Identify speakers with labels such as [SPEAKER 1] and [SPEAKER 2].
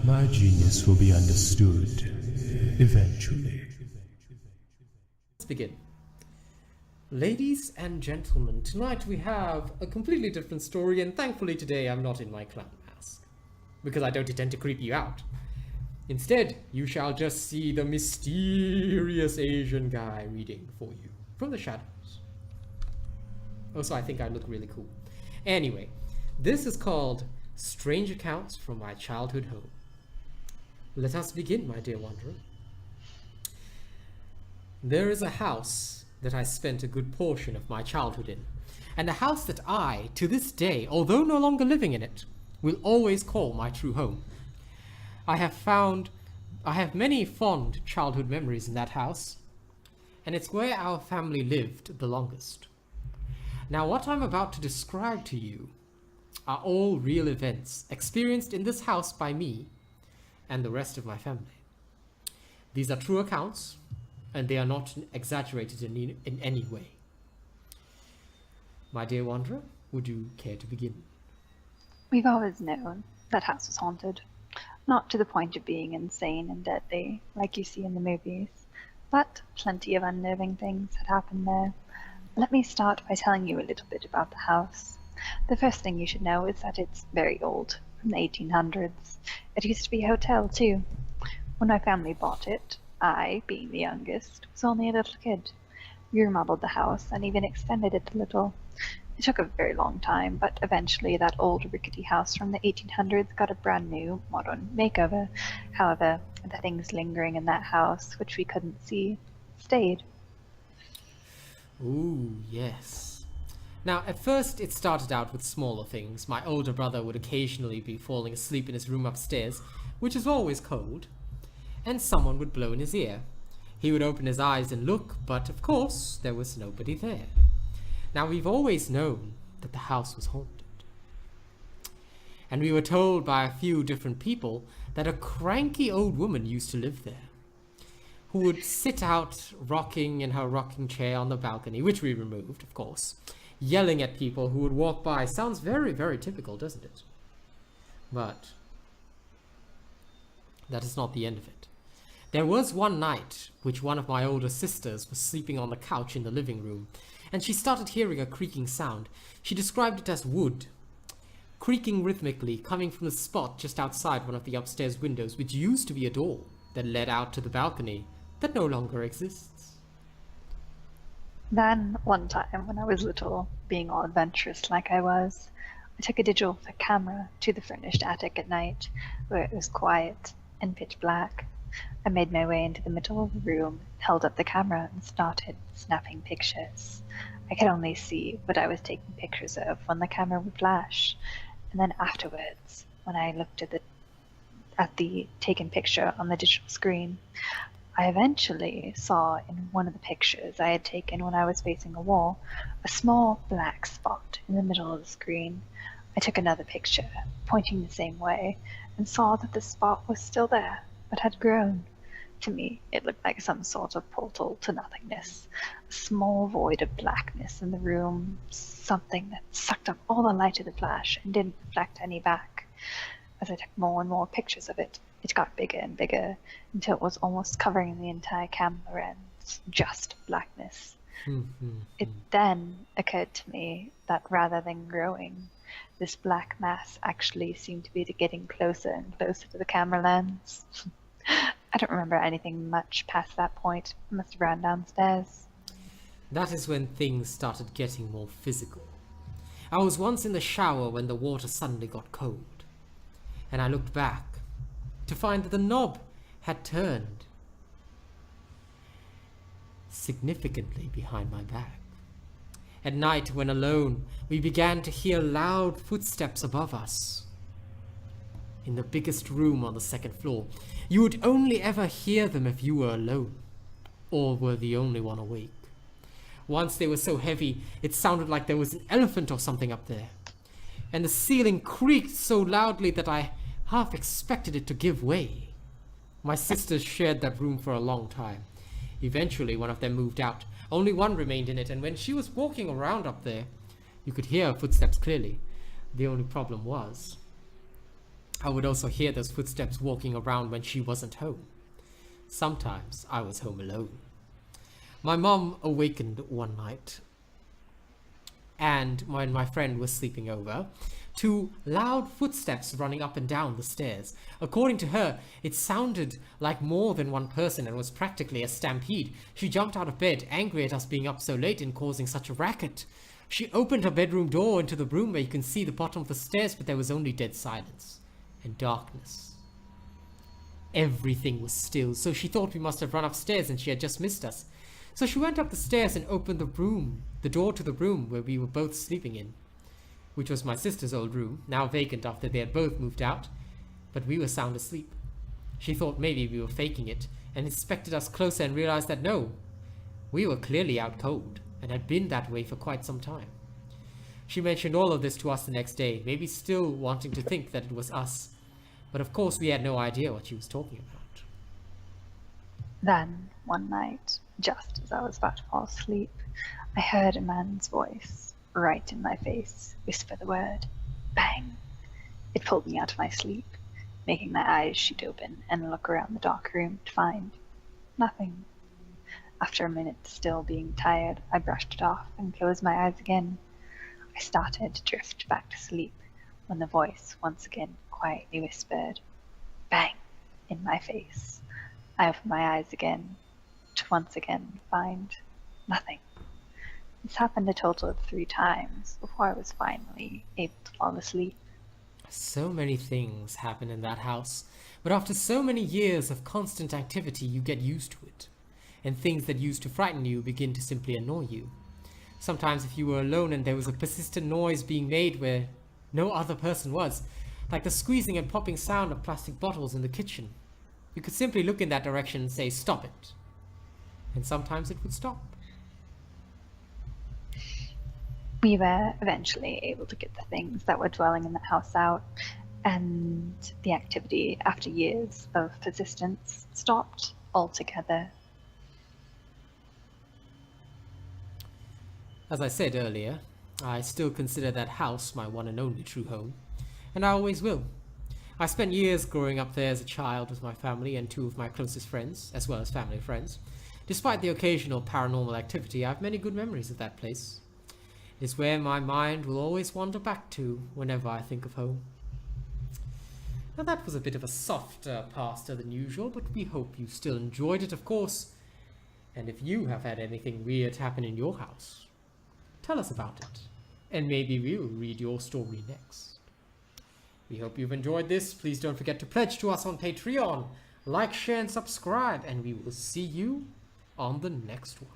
[SPEAKER 1] My genius will be understood eventually.
[SPEAKER 2] Let's begin. Ladies and gentlemen, tonight we have a completely different story, and thankfully today I'm not in my clown mask, because I don't intend to creep you out. Instead, you shall just see the mysterious Asian guy reading for you from the shadows. Also, I think I look really cool. Anyway, this is called Strange Accounts from My Childhood Home. Let us begin, my dear wanderer. There is a house that I spent a good portion of my childhood in, and a house that I, to this day, although no longer living in it, will always call my true home. I have many fond childhood memories in that house, and it's where our family lived the longest. Now, what I'm about to describe to you are all real events experienced in this house by me and the rest of my family. These are true accounts, and they are not exaggerated in any way. My dear wanderer, would you care to begin?
[SPEAKER 3] We've always known that house was haunted. Not to the point of being insane and deadly, like you see in the movies, but plenty of unnerving things had happened there. Let me start by telling you a little bit about the house. The first thing you should know is that it's very old, from the 1800s. It used to be a hotel, too. When my family bought it, I, being the youngest, was only a little kid. We remodeled the house and even extended it a little. It took a very long time, but eventually that old rickety house from the 1800s got a brand new, modern makeover. However, the things lingering in that house, which we couldn't see, stayed.
[SPEAKER 2] Ooh, yes. Now, at first it started out with smaller things. My older brother would occasionally be falling asleep in his room upstairs, which is always cold, and someone would blow in his ear. He would open his eyes and look, but of course there was nobody there. Now, we've always known that the house was haunted. And we were told by a few different people that a cranky old woman used to live there, who would sit out rocking in her rocking chair on the balcony, which we removed, of course, yelling at people who would walk by. Sounds very, very typical, doesn't it? But that is not the end of it. There was one night which one of my older sisters was sleeping on the couch in the living room, and she started hearing a creaking sound. She described it as wood, creaking rhythmically, coming from the spot just outside one of the upstairs windows, which used to be a door that led out to the balcony that no longer exists.
[SPEAKER 3] Then, one time, when I was little, being all adventurous like I was, I took a digital camera to the furnished attic at night, where it was quiet and pitch black. I made my way into the middle of the room, held up the camera, and started snapping pictures. I could only see what I was taking pictures of when the camera would flash, and then afterwards, when I looked at the taken picture on the digital screen, I eventually saw in one of the pictures I had taken when I was facing a wall, a small black spot in the middle of the screen. I took another picture, pointing the same way, and saw that the spot was still there, but had grown. To me, it looked like some sort of portal to nothingness, a small void of blackness in the room, something that sucked up all the light of the flash and didn't reflect any back. As I took more and more pictures of it, it got bigger and bigger, until it was almost covering the entire camera lens, just blackness. It then occurred to me that rather than growing, this black mass actually seemed to be getting closer and closer to the camera lens. I don't remember anything much past that point. I must have ran downstairs.
[SPEAKER 2] That is when things started getting more physical. I was once in the shower when the water suddenly got cold, and I looked back to find that the knob had turned significantly behind my back. At night, when alone, we began to hear loud footsteps above us. In the biggest room on the second floor, you would only ever hear them if you were alone, or were the only one awake. Once they were so heavy, it sounded like there was an elephant or something up there. And the ceiling creaked so loudly that I half expected it to give way. My sisters shared that room for a long time. Eventually, one of them moved out. Only one remained in it, and when she was walking around up there, you could hear her footsteps clearly. The only problem was, I would also hear those footsteps walking around when she wasn't home. Sometimes I was home alone. My mom awakened one night, and when my friend was sleeping over, to loud footsteps running up and down the stairs. According to her, it sounded like more than one person and was practically a stampede. She jumped out of bed, angry at us being up so late and causing such a racket. She opened her bedroom door into the room where you can see the bottom of the stairs, but there was only dead silence and darkness. Everything was still, so she thought we must have run upstairs and she had just missed us. So she went up the stairs and opened the door to the room where we were both sleeping in, which was my sister's old room, now vacant after they had both moved out, but we were sound asleep. She thought maybe we were faking it and inspected us closer and realized that no, we were clearly out cold and had been that way for quite some time. She mentioned all of this to us the next day, maybe still wanting to think that it was us, but of course we had no idea what she was talking about.
[SPEAKER 3] Then, one night, just as I was about to fall asleep, I heard a man's voice, right in my face, whisper the word, "Bang!" It pulled me out of my sleep, making my eyes shoot open and look around the dark room to find nothing. After a minute still being tired, I brushed it off and closed my eyes again. I started to drift back to sleep when the voice once again quietly whispered, "Bang!" in my face. I opened my eyes again to once again find nothing. This happened a total of 3 times before I was finally able to fall asleep.
[SPEAKER 2] So many things happen in that house, but after so many years of constant activity, you get used to it, and things that used to frighten you begin to simply annoy you. Sometimes if you were alone and there was a persistent noise being made where no other person was, like the squeezing and popping sound of plastic bottles in the kitchen, you could simply look in that direction and say, "Stop it." And sometimes it would stop.
[SPEAKER 3] We were eventually able to get the things that were dwelling in the house out, and the activity, after years of persistence, stopped altogether.
[SPEAKER 2] As I said earlier, I still consider that house my one and only true home, and I always will. I spent years growing up there as a child with my family and 2 of my closest friends, as well as family friends. Despite the occasional paranormal activity, I have many good memories of that place. It is where my mind will always wander back to whenever I think of home. Now that was a bit of a softer pasta than usual, but we hope you still enjoyed it, of course. And if you have had anything weird happen in your house, tell us about it, and maybe we'll read your story next. We hope you've enjoyed this. Please don't forget to pledge to us on Patreon. Like, share, and subscribe, and we will see you on the next one.